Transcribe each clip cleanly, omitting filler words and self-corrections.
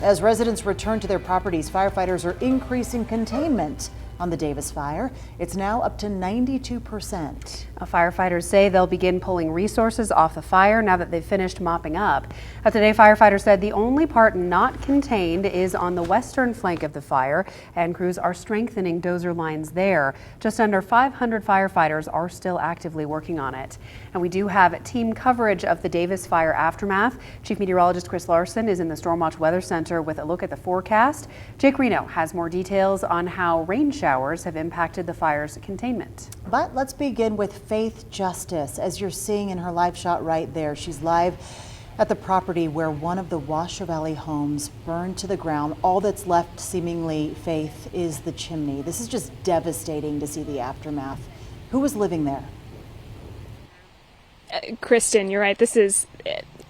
As residents return to their properties, firefighters are increasing containment on the Davis fire. It's now up to 92%. Firefighters say they'll begin pulling resources off the fire now that they've finished mopping up. Today, firefighters said the only part not contained is on the western flank of the fire, and crews are strengthening dozer lines there. Just under 500 firefighters are still actively working on it. And we do have team coverage of the Davis fire aftermath. Chief Meteorologist Chris Larson is in the Stormwatch Weather Center with a look at the forecast. Jake Reno has more details on how rain showers have impacted the fire's containment. But let's begin with Faith Justice. As you're seeing in her live shot right there, she's live at the property where one of the Washoe Valley homes burned to the ground. All that's left, seemingly, Faith, is the chimney. This is just devastating to see the aftermath. Who was living there? Kristen, you're right.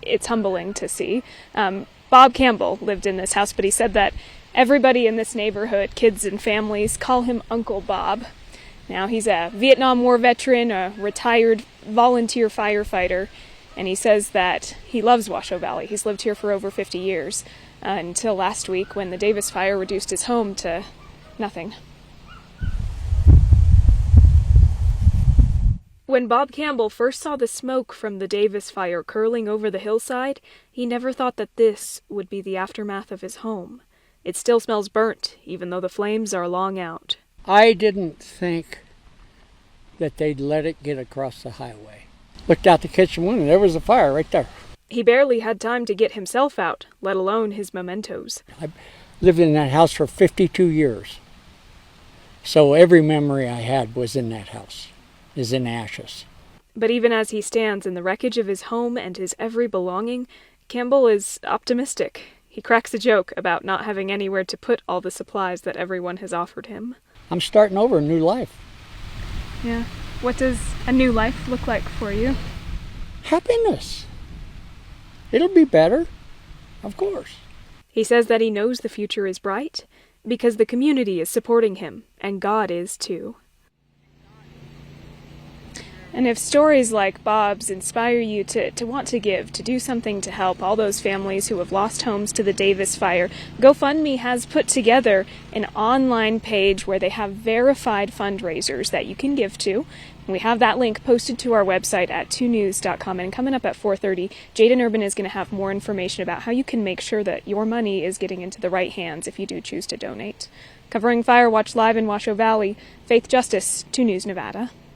It's humbling to see. Bob Campbell lived in this house, but he said that everybody in this neighborhood, kids and families, call him Uncle Bob. Now, he's a Vietnam War veteran, a retired volunteer firefighter, and he says that he loves Washoe Valley. He's lived here for over 50 years, until last week when the Davis fire reduced his home to nothing. When Bob Campbell first saw the smoke from the Davis fire curling over the hillside, he never thought that this would be the aftermath of his home. It still smells burnt, even though the flames are long out. I didn't think that they'd let it get across the highway. Looked out the kitchen window, there was a fire right there. He barely had time to get himself out, let alone his mementos. I lived in that house for 52 years. So every memory I had was in that house, is in ashes. But even as he stands in the wreckage of his home and his every belonging, Campbell is optimistic. He cracks a joke about not having anywhere to put all the supplies that everyone has offered him. I'm starting over a new life. Yeah. What does a new life look like for you? Happiness. It'll be better, of course. He says that he knows the future is bright because the community is supporting him, and God is too. And if stories like Bob's inspire you to want to give, to do something to help all those families who have lost homes to the Davis fire, GoFundMe has put together an online page where they have verified fundraisers that you can give to. And we have that link posted to our website at 2news.com. And coming up at 4:30, Jaden Urban is going to have more information about how you can make sure that your money is getting into the right hands if you do choose to donate. Covering Firewatch Live in Washoe Valley, Faith Justice, 2 News Nevada.